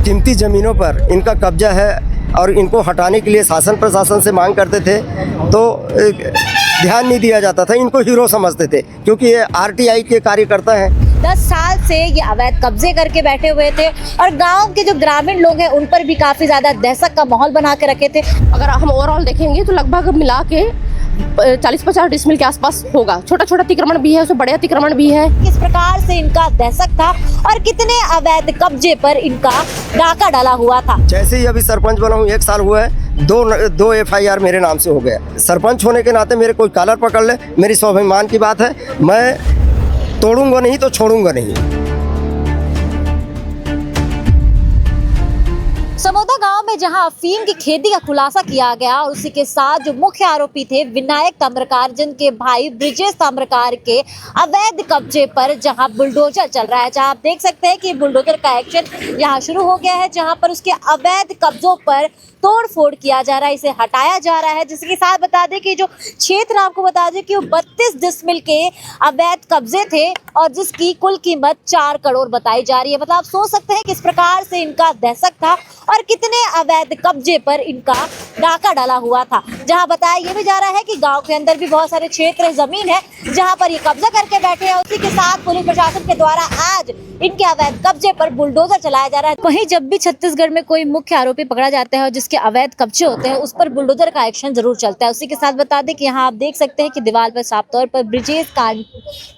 कीमती ज़मीनों पर इनका कब्जा है और इनको हटाने के लिए शासन प्रशासन से मांग करते थे तो ध्यान नहीं दिया जाता था। इनको हीरो समझते थे क्योंकि ये आरटीआई के कार्यकर्ता हैं। 10 साल से ये अवैध कब्जे करके बैठे हुए थे और गांव के जो ग्रामीण लोग हैं उन पर भी काफी ज्यादा दहशत का माहौल बना के रखे थे। अगर हम ओवरऑल देखेंगे तो लगभग मिला के 40-50 डिसमिल के आसपास होगा। छोटा छोटा अतिक्रमण भी है, उसमें बड़े अतिक्रमण भी है। किस प्रकार से इनका दहशत था और कितने अवैध कब्जे पर इनका डाका डाला हुआ था। जैसे ही अभी सरपंच बना हूँ 1 साल हुआ है, दो FIR मेरे नाम से हो गया। सरपंच होने के नाते मेरे कोई कॉलर पकड़ ले, मेरी स्वाभिमान की बात है, मैं तोड़ूंगा नहीं तो छोड़ूंगा नहीं। समोदा गांव में जहां अफीम की खेती का खुलासा किया गया और उसी के साथ जो मुख्य आरोपी थे विनायक ताम्रकार, जिनके भाई ब्रिजेश ताम्रकार के अवैध कब्जे पर जहां बुलडोजर चल रहा है, जहां आप देख सकते हैं कि बुलडोजर का एक्शन यहां शुरू हो गया है, जहां पर उसके अवैध कब्जों पर तोड़ फोड़ किया जा रहा है, इसे हटाया जा रहा है। जिसके साथ बता दें कि जो क्षेत्र आपको बता दें कि वो 32 डिसमिल के अवैध कब्जे थे और जिसकी कुल कीमत 4 करोड़ बताई जा रही है। मतलब आप सोच सकते हैं किस प्रकार से इनका दहशत था और कितने अवैध कब्जे पर इनका डाका डाला हुआ था। जहां बताया ये भी जा रहा है कि गांव के अंदर भी बहुत सारे क्षेत्र जमीन है जहां पर ये कब्जा करके बैठे हैं। उसी के साथ पुलिस प्रशासन के द्वारा आज इनके अवैध कब्जे पर बुलडोजर चलाया जा रहा है। वहीं जब भी छत्तीसगढ़ में कोई मुख्य आरोपी पकड़ा जाता है और जिसके अवैध कब्जे होते हैं उस पर बुलडोजर का एक्शन जरूर चलता है। उसी के साथ बता दें कि यहाँ आप देख सकते हैं कि दीवार पर साफ तौर पर ब्रिजेश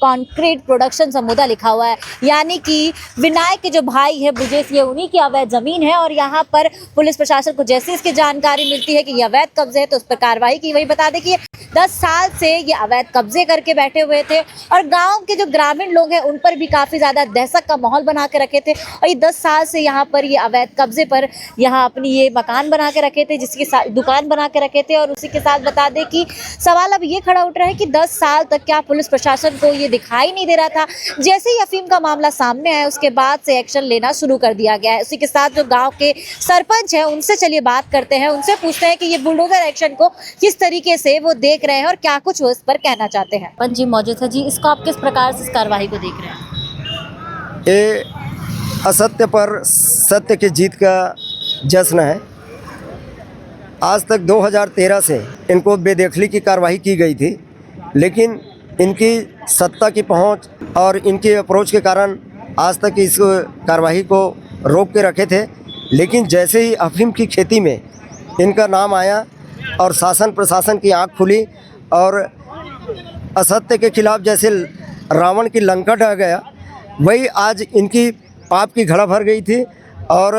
कॉन्क्रीट प्रोडक्शन समोदा लिखा हुआ है, यानी कि विनायक के जो भाई है ब्रिजेश, ये उन्हीं की अवैध जमीन है। और यहाँ पर पुलिस प्रशासन को जैसे इसकी जानकारी मिलती है कि ये अवैध कब्जे है तो उस पर कार्रवाई की। वही बता दें कि 10 साल से ये अवैध कब्जे करके बैठे हुए थे और गांव के जो ग्रामीण लोग हैं उन पर भी काफी ज्यादा दहशत का माहौल बना के रखे थे। और ये 10 साल से यहाँ पर ये अवैध कब्जे पर यहाँ अपनी ये मकान बना के रखे थे, जिसके साथ दुकान बना के रखे थे। और उसी के साथ बता दें कि सवाल अब ये खड़ा उठ रहा है कि 10 साल तक क्या पुलिस प्रशासन को ये दिखाई नहीं दे रहा था। जैसे ही अफीम का मामला सामने आया उसके बाद से एक्शन लेना शुरू कर दिया गया है। उसी के साथ जो गाँव के सरपंच है उनसे चलिए बात करते हैं, उनसे पूछते हैं कि ये बुलडोजर एक्शन को किस तरीके से वो देख रहे हैं और क्या कुछ वो इस पर कहना चाहते हैं। पंच जी मौजूद है जी, इसको आप किस प्रकार से इस कार्रवाई को देख रहे हैं? ये असत्य पर सत्य की जीत का जश्न है। आज तक 2013 से इनको बेदखली की कार्रवाई की गई थी, लेकिन इनकी सत्ता की पहुंच और इनके अप्रोच के कारण आज तक इस कार्रवाई को रोक के रखे थे। लेकिन जैसे ही अफीम की खेती में इनका नाम आया और शासन प्रशासन की आंख खुली और असत्य के खिलाफ जैसे रावण की लंका ढह गया, वही आज इनकी पाप की घड़ा भर गई थी। और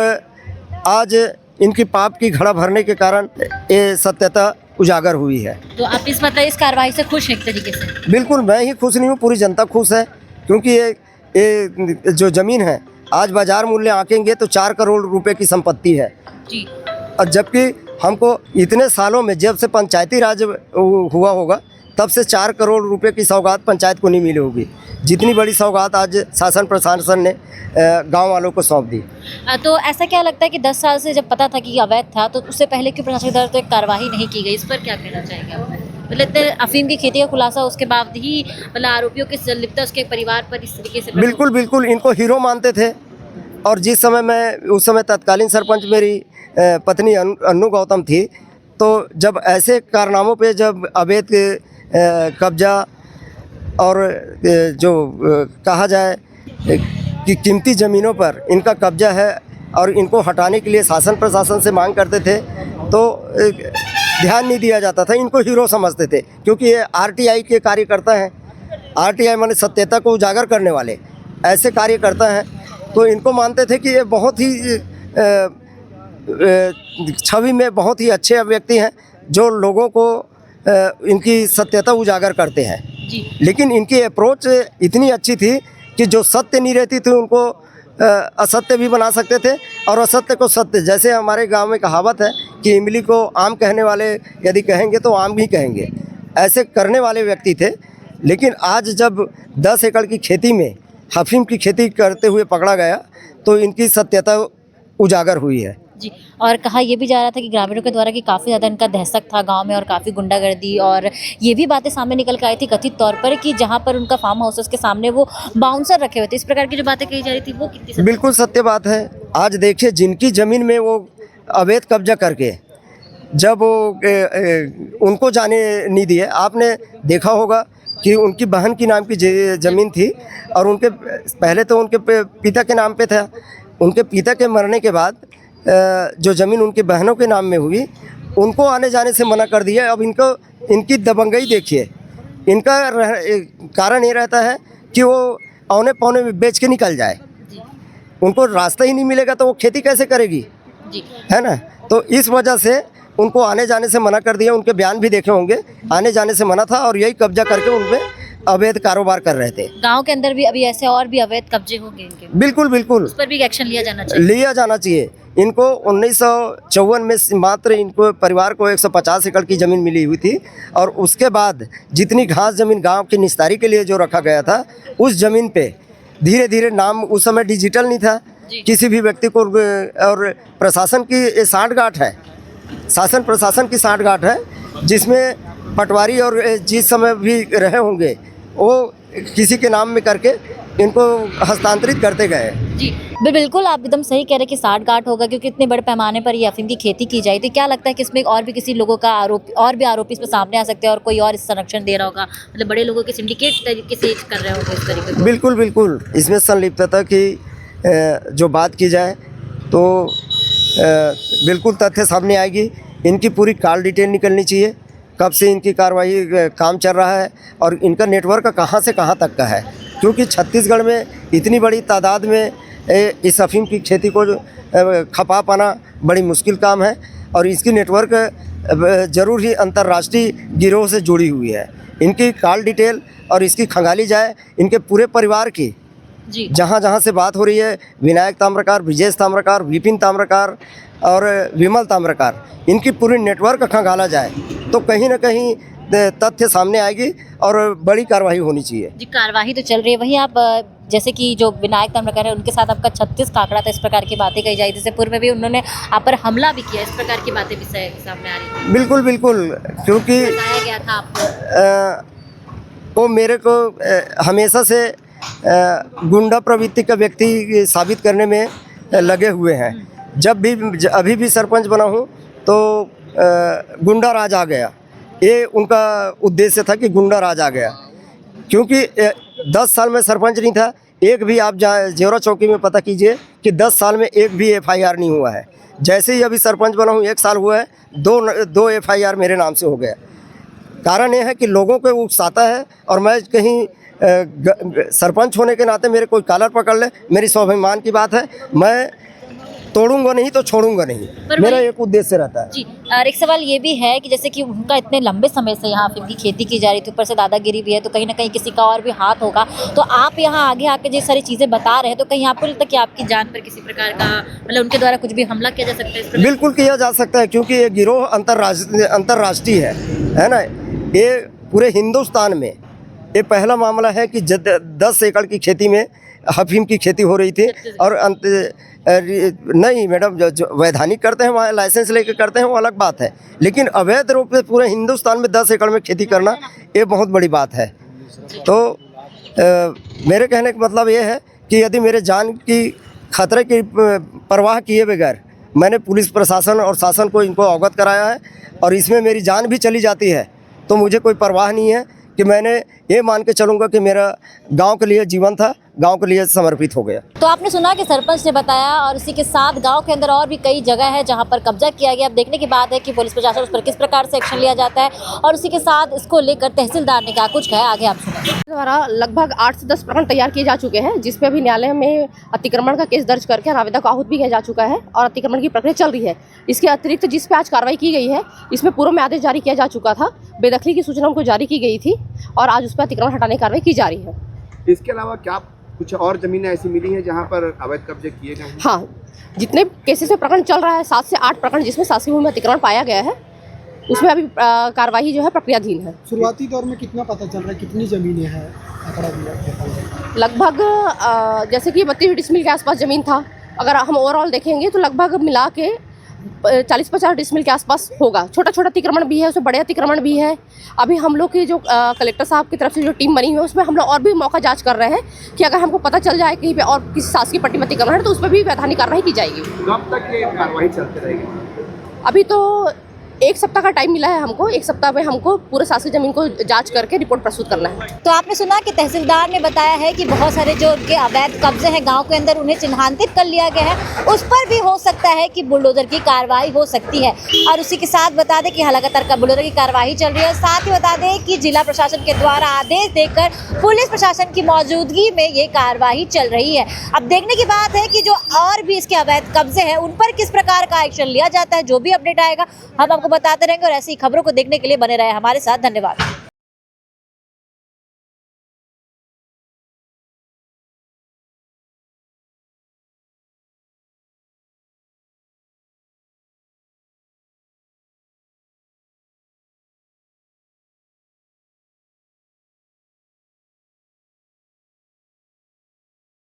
आज इनकी पाप की घड़ा भरने के कारण ये सत्यता उजागर हुई है। तो आप इस कार्रवाई से खुश हैं एक तरीके से? बिल्कुल, मैं ही खुश नहीं हूँ, पूरी जनता खुश है। क्योंकि ये जो ज़मीन है आज बाजार मूल्य आंकेंगे तो 4 करोड़ रुपए की संपत्ति है जी। और जबकि हमको इतने सालों में जब से पंचायती राज हुआ होगा तब से 4 करोड़ रुपए की सौगात पंचायत को नहीं मिली होगी। जितनी बड़ी सौगात आज शासन प्रशासन ने गांव वालों को सौंप दी। तो ऐसा क्या लगता है कि 10 साल से जब पता था कि ये अवैध था तो उससे पहले क्यों प्रशासन द्वारा तो एक कार्रवाई नहीं की गई? इस पर क्या कहना चाहेंगे आप? मतलब अफीम की खेती का खुलासा उसके बाद ही मतलब आरोपियों की संलिप्तता उसके परिवार पर इस तरीके से? बिल्कुल बिल्कुल, इनको हीरो मानते थे। और जिस समय मैं उस समय तत्कालीन सरपंच मेरी पत्नी अन्नू गौतम थी, तो जब ऐसे कारनामों पे जब अवैध कब्जा और जो कहा जाए कि कीमती ज़मीनों पर इनका कब्जा है और इनको हटाने के लिए शासन प्रशासन से मांग करते थे तो ध्यान नहीं दिया जाता था। इनको हीरो समझते थे क्योंकि ये आरटीआई के कार्यकर्ता हैं। आरटीआई माने सत्यता को उजागर करने वाले ऐसे कार्यकर्ता हैं। तो इनको मानते थे कि ये बहुत ही छवि में बहुत ही अच्छे व्यक्ति हैं जो लोगों को इनकी सत्यता उजागर करते हैं जी। लेकिन इनकी अप्रोच इतनी अच्छी थी कि जो सत्य नहीं रहती थी उनको असत्य भी बना सकते थे और असत्य को सत्य। जैसे हमारे गांव में कहावत है कि इमली को आम कहने वाले यदि कहेंगे तो आम भी कहेंगे, ऐसे करने वाले व्यक्ति थे। लेकिन आज जब 10 एकड़ की खेती में अफीम की खेती करते हुए पकड़ा गया तो इनकी सत्यता उजागर हुई है जी। और कहा यह भी जा रहा था कि ग्रामीणों के द्वारा कि काफ़ी ज़्यादा इनका दहशत था गांव में और काफ़ी गुंडागर्दी, और ये भी बातें सामने निकल के आई थी कथित तौर पर कि जहां पर उनका फार्म हाउस है उसके सामने वो बाउंसर रखे हुए थे। इस प्रकार की जो बातें कही जा रही थी वो कितनी बिल्कुल सत्य बात है। आज देखिए जिनकी ज़मीन में वो अवैध कब्जा करके जब वो उनको जाने नहीं दिए, आपने देखा होगा कि उनकी बहन की नाम की ज़मीन थी और उनके पहले तो उनके पिता के नाम पे था। उनके पिता के मरने के बाद जो ज़मीन उनकी बहनों के नाम में हुई, उनको आने जाने से मना कर दिया। अब इनकी दबंगई देखिए। इनका कारण ये रहता है कि वो औने पौने में बेच के निकल जाए। उनको रास्ता ही नहीं मिलेगा तो वो खेती कैसे करेगी, है ना। तो इस वजह से उनको आने जाने से मना कर दिया। उनके बयान भी देखे होंगे, आने जाने से मना था और यही कब्जा करके उनमें अवैध कारोबार कर रहे थे। गांव के अंदर भी अभी ऐसे और भी अवैध कब्जे होंगे इनके, बिल्कुल बिल्कुल, उस पर भी एक्शन लिया जाना चाहिए। लिया जाना चाहिए। इनको 1954 में मात्र इनको परिवार को 150 एकड़ की ज़मीन मिली हुई थी और उसके बाद जितनी घास ज़मीन गांव की निस्तारी के लिए जो रखा गया था, उस ज़मीन पे धीरे धीरे नाम, उस समय डिजिटल नहीं था किसी भी व्यक्ति को, और प्रशासन की ये साठगांठ है, शासन प्रशासन की साठगांठ है, जिसमें पटवारी और जिस समय भी रहे होंगे वो किसी के नाम में करके इनको हस्तांतरित करते गए। जी बिल्कुल, आप एकदम सही कह रहे हैं कि साठगांठ होगा, क्योंकि इतने बड़े पैमाने पर ये अफीम की खेती की जाए। तो क्या लगता है कि इसमें और भी किसी लोगों का आरोपी इसमें सामने आ सकते हैं और कोई और इस संरक्षण दे रहा होगा, मतलब बड़े लोगों के सिंडिकेट तरीके से कर रहे होंगे इस तरीके से? बिल्कुल बिल्कुल, इसमें संलिप्तता की जो बात की जाए तो बिल्कुल तथ्य सामने आएगी। इनकी पूरी कॉल डिटेल निकलनी चाहिए, कब से इनकी कार्रवाई काम चल रहा है और इनका नेटवर्क कहाँ से कहाँ तक का है, क्योंकि छत्तीसगढ़ में इतनी बड़ी तादाद में इस अफीम की खेती को खपा पाना बड़ी मुश्किल काम है और इसकी नेटवर्क ज़रूर ही अंतर्राष्ट्रीय गिरोह से जुड़ी हुई है। इनकी कॉल डिटेल और इसकी खंगाली जाए, इनके पूरे परिवार की जी, जहाँ जहाँ से बात हो रही है, विनायक ताम्रकार, ब्रिजेश ताम्रकार, विपिन ताम्रकार और विमल ताम्रकार, इनकी पूरी नेटवर्क खंगाला जाए तो कहीं ना कहीं तथ्य सामने आएगी और बड़ी कार्रवाई होनी चाहिए। जी, कार्रवाई तो चल रही है। वहीं आप जैसे कि जो विनायक ताम्रकार है, उनके साथ आपका 36 का आंकड़ा था, इस प्रकार की बातें कही जाए। जैसे पूर्व में भी उन्होंने आप पर हमला भी किया, इस प्रकार की बातें भी सामने आ रही थी। बिल्कुल बिल्कुल, क्योंकि बताया गया था आपको। वो मेरे को हमेशा से गुंडा प्रवृत्ति का व्यक्ति साबित करने में लगे हुए हैं। जब भी अभी भी सरपंच बना हूँ तो गुंडा राज आ गया, ये उनका उद्देश्य था कि गुंडा राज आ गया। क्योंकि 10 साल में सरपंच नहीं था, एक भी आप जेवरा चौकी में पता कीजिए कि 10 साल में एक भी FIR नहीं हुआ है। जैसे ही अभी सरपंच बना हूँ 1 साल हुआ है, दो FIR मेरे नाम से हो गया। कारण ये है कि लोगों को उकसाता है और मैं कहीं सरपंच होने के नाते मेरे कोई कॉलर पकड़ ले, मेरी स्वाभिमान की बात है, मैं तोड़ूंगा नहीं तो छोड़ूंगा नहीं, मेरा एक उद्देश्य रहता है। जी, और एक सवाल ये भी है कि जैसे कि उनका इतने लंबे समय से यहाँ अफीम की खेती की जा रही थी, ऊपर से दादागिरी भी है, तो कहीं ना कहीं किसी का और भी हाथ होगा। तो आप यहाँ आगे आके जो सारी चीज़ें बता रहे हैं, तो कहीं आपको लगता है कि आपकी जान पर किसी प्रकार का, मतलब उनके द्वारा कुछ भी हमला किया जा सकता है इस पर? बिल्कुल किया जा सकता है, क्योंकि ये गिरोह अंतर्राष्ट्रीय है ना। ये पूरे हिंदुस्तान में ये पहला मामला है कि 10 एकड़ की खेती में अफीम की खेती हो रही थी। और नहीं मैडम, जो वैधानिक करते हैं वहाँ लाइसेंस लेके करते हैं वो अलग बात है, लेकिन अवैध रूप से पूरे हिंदुस्तान में 10 एकड़ में खेती करना ये बहुत बड़ी बात है। तो मेरे कहने का मतलब ये है कि यदि मेरे जान की खतरे की परवाह किए बगैर मैंने पुलिस प्रशासन और शासन को इनको अवगत कराया है और इसमें मेरी जान भी चली जाती है तो मुझे कोई परवाह नहीं है कि मैंने ये मान के चलूँगा कि मेरा गांव के लिए जीवन था, गांव के लिए समर्पित हो गया। तो आपने सुना कि सरपंच ने बताया, और इसी के साथ गांव के अंदर और भी कई जगह है जहां पर कब्जा किया गया। अब देखने की बात है कि पुलिस प्रशासन उस पर किस प्रकार से एक्शन लिया जाता है, और उसी के साथ इसको लेकर तहसीलदार ने क्या कुछ कहा, आगे आप सुनिए। द्वारा लगभग 8 से 10 प्रकरण तैयार किए जा चुके हैं, जिसपे अभी न्यायालय में अतिक्रमण का केस दर्ज करके आवेदक को आहूत भी किया जा चुका है और अतिक्रमण की प्रक्रिया चल रही है। इसके अतिरिक्त जिस पे आज कार्रवाई की गई है, इसमें पूर्व में आदेश जारी किया जा चुका था, बेदखली की सूचना उनको जारी की गई थी और आज उस पर अतिक्रमण हटाने की कार्रवाई की जा रही है। इसके अलावा क्या कुछ और जमीनें ऐसी मिली हैं जहां पर अवैध कब्जे किए गए हैं? हाँ, जितने केसेस में प्रकरण चल रहा है, 7 से 8 प्रकरण जिसमें शासकीय भूमि में अतिक्रमण पाया गया है, उसमें अभी कार्रवाई जो है प्रक्रियाधीन है। शुरुआती दौर में कितना पता चल रहा है, कितनी जमीनें हैं आंकड़ा दिया? लगभग जैसे कि 32 डिसमिल के आसपास ज़मीन था। अगर हम ओवरऑल देखेंगे तो लगभग मिला के 40-50 डिसमिल के आसपास होगा। छोटा छोटा अतिक्रमण भी है, उसमें बड़े अतिक्रमण भी है। अभी हम लोग की जो कलेक्टर साहब की तरफ से जो टीम बनी हुई है उसमें हम लोग और भी मौका जांच कर रहे हैं कि अगर हमको पता चल जाए कहीं पे और किसी शासकीय पट्टी में अतिक्रमण है तो उस पर भी वैधानिक कार्रवाई की जाएगी। कब तक ये कार्रवाई चलती रहेगी? अभी तो 1 सप्ताह का टाइम मिला है हमको। 1 सप्ताह में हमको पूरे शासकीय जमीन को जांच करके रिपोर्ट प्रस्तुत करना है। तो आपने सुना कि तहसीलदार ने बताया है कि बहुत सारे जो उनके अवैध कब्जे हैं गांव के अंदर उन्हें चिन्हांकित कर लिया गया है, उस पर भी हो सकता है कि बुलडोजर की कार्रवाई हो सकती है। और उसी के साथ बता दें कि लगातार बुलडोजर की कार्रवाई चल रही है। साथ ही बता दें कि जिला प्रशासन के द्वारा आदेश देकर पुलिस प्रशासन की मौजूदगी में ये कार्रवाई चल रही है। अब देखने की बात है कि जो और भी इसके अवैध कब्जे हैं उन पर किस प्रकार का एक्शन लिया जाता है। जो भी अपडेट आएगा हम आपको बताते रहेंगे और ऐसी खबरों को देखने के लिए बने रहे हमारे साथ। धन्यवाद।